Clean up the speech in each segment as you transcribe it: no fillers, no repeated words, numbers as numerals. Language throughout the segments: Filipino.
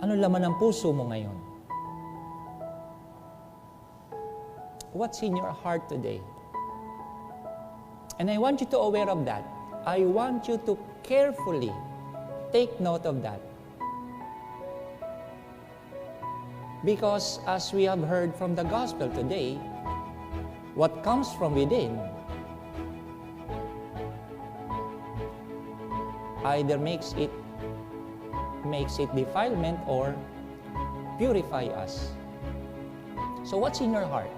Ano laman ng puso mo ngayon? What's in your heart today? And I want you to aware of that. I want you to carefully take note of that. Because as we have heard from the gospel today, what comes from within either makes it defilement or purify us. So what's in your heart?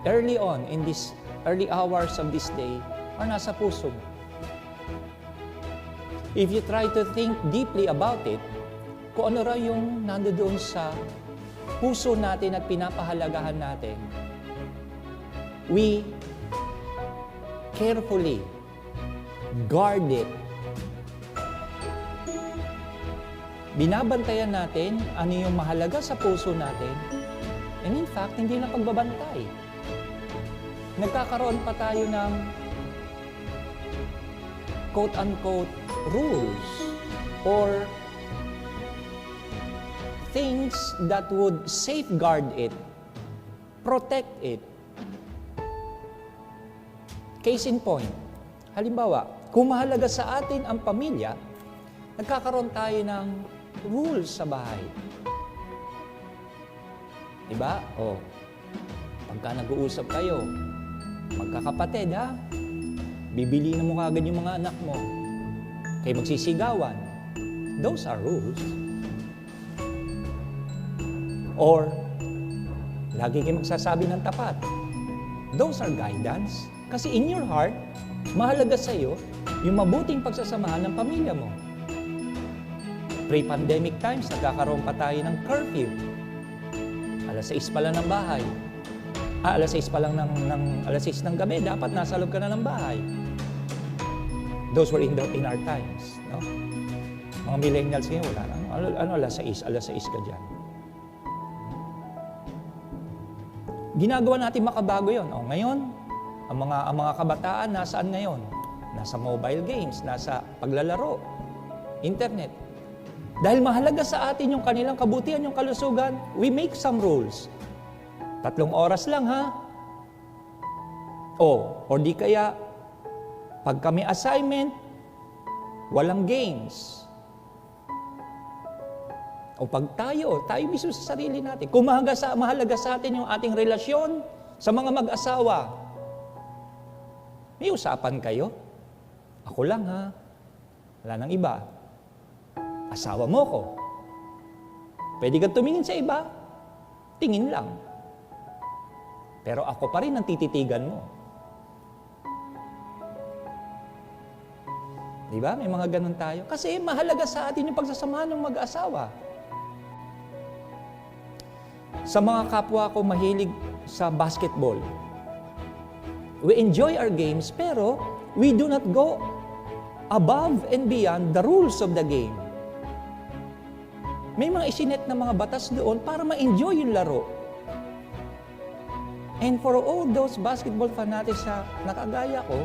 Early on, in these early hours of this day, or nasa puso mo? If you try to think deeply about it, kung ano raw yung nandoon sa puso natin at pinapahalagahan natin, we carefully guard it. Binabantayan natin ano yung mahalaga sa puso natin, and in fact, hindi na pagbabantay. Nagkakaroon pa tayo ng quote-unquote rules or things that would safeguard it, protect it. Case in point, halimbawa, kung mahalaga sa atin ang pamilya, nagkakaroon tayo ng rules sa bahay. Diba? O, pagka nag-uusap kayo, magkakapatid ha, bibiliin mo kagad yung mga anak mo. Kayo magsisigawan. Those are rules. Or, lagi kayo magsasabi ng tapat. Those are guidance. Kasi in your heart, mahalaga sa iyo yung mabuting pagsasamahan ng pamilya mo. Pre-pandemic times, nagkakaroon pa tayo ng curfew. Alas 6 pa lang ng bahay. Alas 6 pa lang alas 6 ng gabi, dapat nasa loob ka na ng bahay. Those were in our times. No? Mga millennials ngayon, wala na. Ano alas 6? Alas 6 ka dyan. Ginagawa natin makabago yun. O, ngayon, ang mga kabataan, nasaan ngayon? Nasa mobile games, nasa paglalaro, internet. Dahil mahalaga sa atin yung kanilang kabutihan, yung kalusugan, we make some rules. 3 oras lang, ha? O di kaya, pag kami assignment, walang games. O pag tayo mismo sa sarili natin. Kung mahalaga sa atin yung ating relasyon sa mga mag-asawa, may usapan kayo? Ako lang, ha? Wala nang iba. Asawa mo ko. Pwede kang tumingin sa iba, tingin lang. Pero ako pa rin ang tititigan mo. Di ba? May mga ganun tayo. Kasi mahalaga sa atin yung pagsasamahan ng mag-asawa. Sa mga kapwa ko mahilig sa basketball, we enjoy our games, pero we do not go above and beyond the rules of the game. May mga isinet na mga batas doon para ma-enjoy yung laro. And for all those basketball fanatics na nakagaya ko,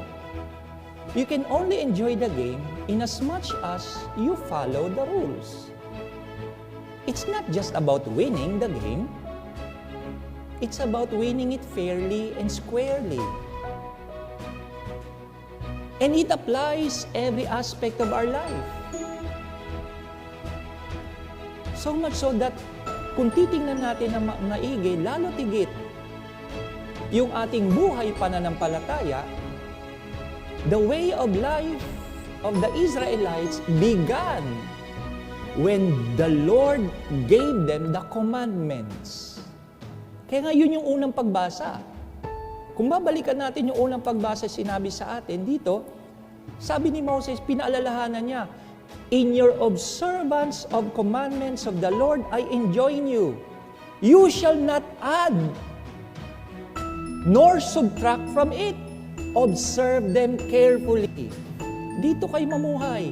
you can only enjoy the game in as much as you follow the rules. It's not just about winning the game. It's about winning it fairly and squarely. And it applies every aspect of our life. So much so that kung titingnan natin na maigi, lalo tigit, yung ating buhay pananampalataya, the way of life of the Israelites began when the Lord gave them the commandments. Kaya nga yun yung unang pagbasa. Kung babalikan natin yung unang pagbasa sinabi sa atin dito, sabi ni Moses, pinaalalahanan niya, in your observance of commandments of the Lord, I enjoin you. You shall not add nor subtract from it. Observe them carefully. Dito kayo mamuhay.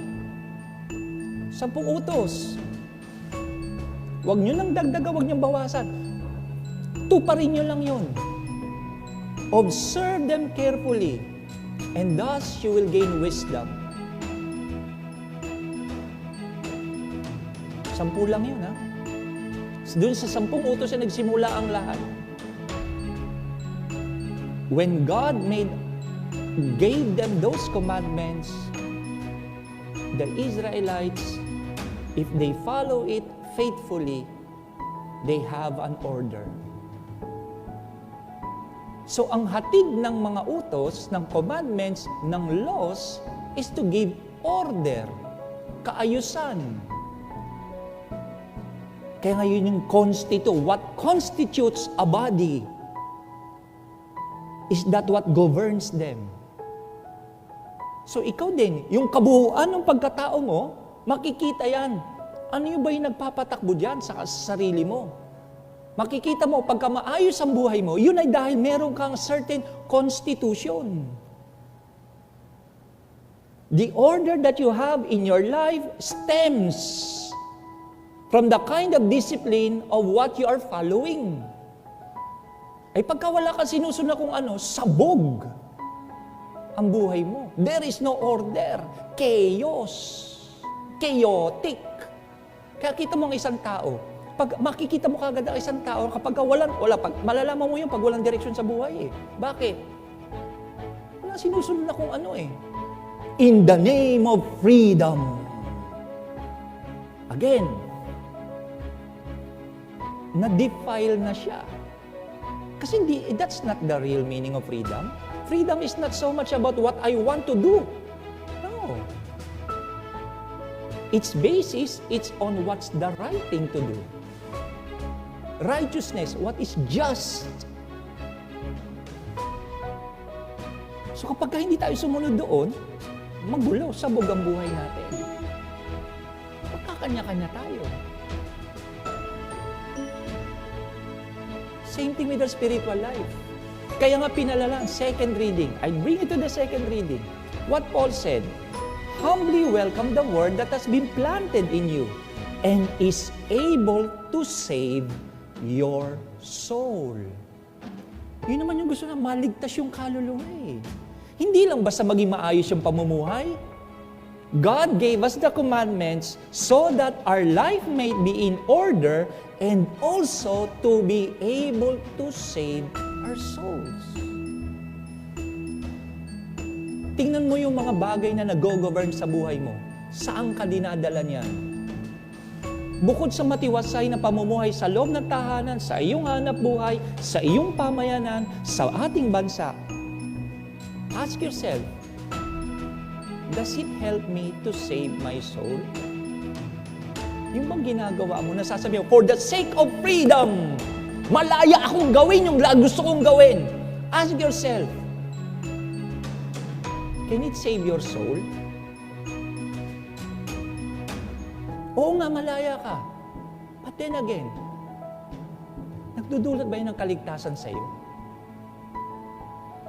10 utos. Huwag nyo nang dagdagan, huwag nyo bawasan. Tuparin nyo lang yun. Observe them carefully, and thus you will gain wisdom. 10 lang yun, ha? Doon sa 10 utos na nagsimula ang lahat. When God gave them those commandments, the Israelites, if they follow it faithfully, they have an order. So ang hatid ng mga utos, ng commandments, ng laws, is to give order, kaayusan. Kaya ngayon yung what constitutes a body is that what governs them. So ikaw din, yung kabuuan ng pagkatao mo, makikita yan. Ano yung ba yung nagpapatakbo dyan sa sarili mo? Makikita mo, pagka maayos ang buhay mo, yun ay dahil meron kang certain constitution. The order that you have in your life stems from the kind of discipline of what you are following. Ay pagka wala kang sinusunod kung ano, sabog ang buhay mo. There is no order. Chaos. Chaotic. Kaya kita mo ang isang tao, pag makikita mo kagad ang isang tao, kapag malalaman mo yun pag walang direksyon sa buhay eh. Bakit? Wala sinusunod na kung ano eh. In the name of freedom. Again, na-defile na siya. Kasi that's not the real meaning of freedom. Freedom is not so much about what I want to do. No. Its basis, it's on what's the right thing to do. Righteousness, what is just. So kapag hindi tayo sumunod doon, magulo, sabog ang buhay natin. Magkakanya-kanya tayo. Same thing with our spiritual life. Kaya nga pinalalang, second reading. I bring it to the second reading. What Paul said, humbly welcome the word that has been planted in you and is able to save your soul. Yun naman yung gusto na maligtas yung kaluluwa eh. Hindi lang basta maging maayos yung pamumuhay. God gave us the commandments so that our life may be in order and also to be able to save our souls. Tingnan mo yung mga bagay na nag-govern sa buhay mo. Saan ka dinadala niyan? Bukod sa matiwasay na pamumuhay sa loob ng tahanan, sa iyong hanap buhay, sa iyong pamayanan, sa ating bansa, ask yourself, does it help me to save my soul? Yung bang ginagawa mo, nasasabi mo, for the sake of freedom, malaya akong gawin yung gusto kong gawin. Ask yourself, can it save your soul? Oo nga, malaya ka. But then again, nagdudulot ba yun ng kaligtasan sa iyo?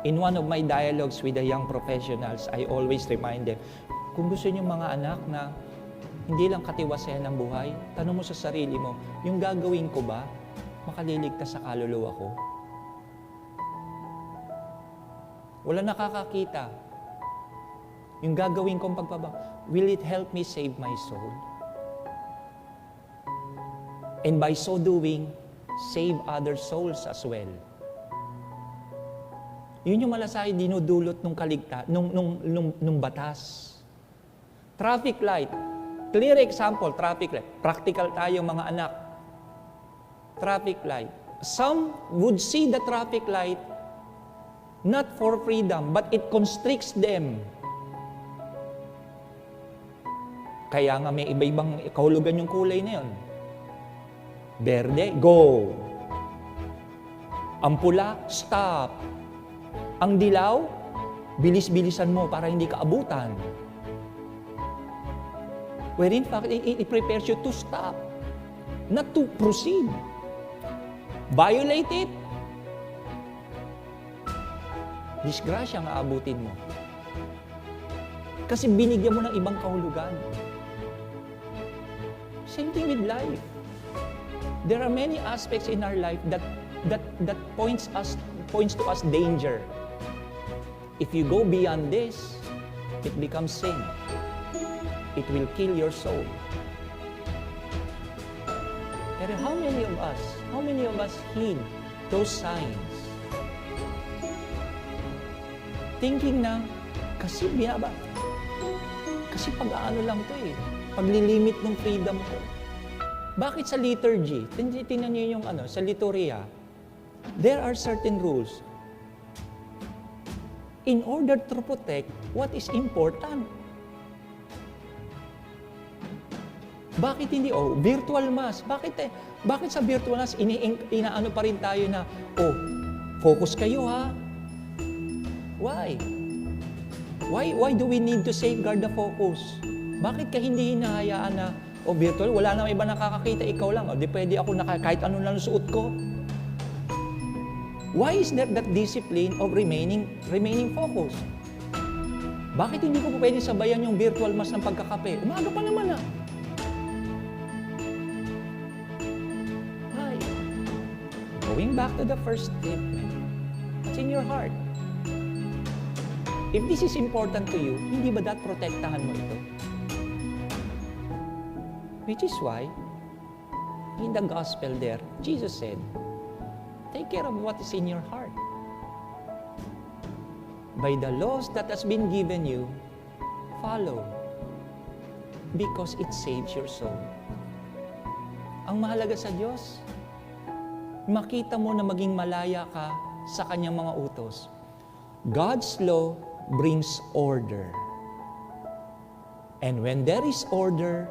In one of my dialogues with the young professionals, I always remind them, kung gusto niyo mga anak na hindi lang katiwasayan ng buhay, tanong mo sa sarili mo, yung gagawin ko ba, makaliligtas sa kaluluwa ko? Wala nakakakita. Yung gagawin kong pagbabago, will it help me save my soul? And by so doing, save other souls as well. Yun yung malasay dinudulot nung batas. Traffic light. Clear example, traffic light. Practical tayo mga anak. Traffic light. Some would see the traffic light not for freedom, but it constricts them. Kaya nga may iba-ibang kahulugan yung kulay na yun. Berde, go. Ang pula, stop. Ang dilaw, bilis-bilisan mo para hindi ka abutan. Where in fact, it prepares you to stop, not to proceed. Violate it, disgrasya ang aabutin mo. Kasi binigyan mo ng ibang kahulugan. Same thing with life. There are many aspects in our life that points to us danger. If you go beyond this, it becomes sin. It will kill your soul. Pero how many of us heed those signs? Thinking na, kasi pag-aano lang to eh, paglilimit ng freedom ko. Bakit sa liturgy? Tingnan niyo yung sa liturya, there are certain rules in order to protect what is important. Bakit hindi? Virtual mass. Bakit sa virtual mass, inaano pa rin tayo na, focus kayo ha? Why? Why do we need to safeguard the focus? Bakit ka hindi hinahayaan na, virtual, wala na iba nakakakita, ikaw lang. Di pwede ako kahit ano lang suot ko. Why is there that discipline of remaining focused? Bakit hindi ko pwede sabayan yung virtual mass ng pagkakape? Umaga pa naman ah. Why? Going back to the first statement, it's in your heart. If this is important to you, hindi ba protektahan mo ito? Which is why, in the gospel there, Jesus said, take care of what is in your heart. By the laws that has been given you, follow. Because it saves your soul. Ang mahalaga sa Diyos, makita mo na maging malaya ka sa Kanyang mga utos. God's law brings order. And when there is order,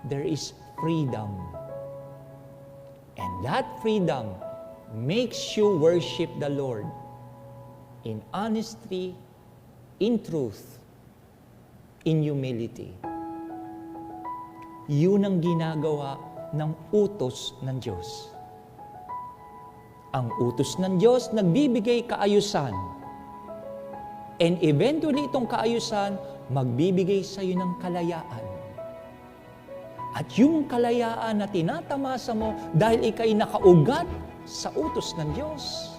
there is freedom. And that freedom makes you worship the Lord in honesty, in truth, in humility. Yun ang ginagawa ng utos ng Diyos. Ang utos ng Diyos nagbibigay kaayusan. And eventually itong kaayusan magbibigay sa iyo ng kalayaan. At yung kalayaan na tinatamasa mo dahil ikay nakaugat sa utos ng Diyos,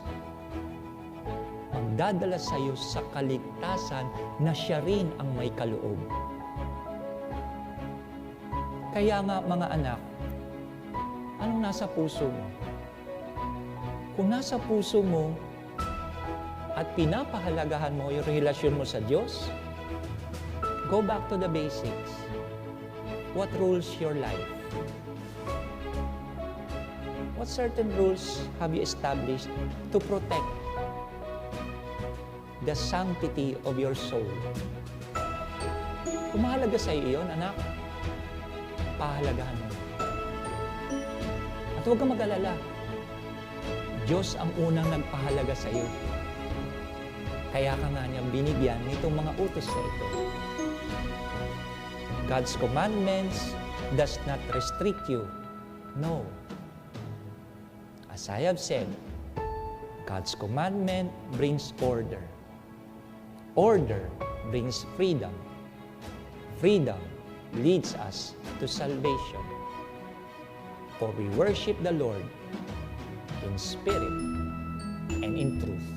magdadala sa iyo sa kaligtasan na siya rin ang may kaloob. Kaya nga mga anak, anong nasa puso mo? Kung nasa puso mo at pinapahalagahan mo yung relasyon mo sa Diyos, go back to the basics. What rules your life? What certain rules have you established to protect the sanctity of your soul? Kung mahalaga sa iyo yun, anak, pahalagahan mo. At huwag kang mag-alala. Diyos ang unang nagpahalaga sa iyo. Kaya ka nga niyang binigyan nitong mga utos na ito. God's commandments does not restrict you. No. As I have said, God's commandment brings order. Order brings freedom. Freedom leads us to salvation. For we worship the Lord in spirit and in truth.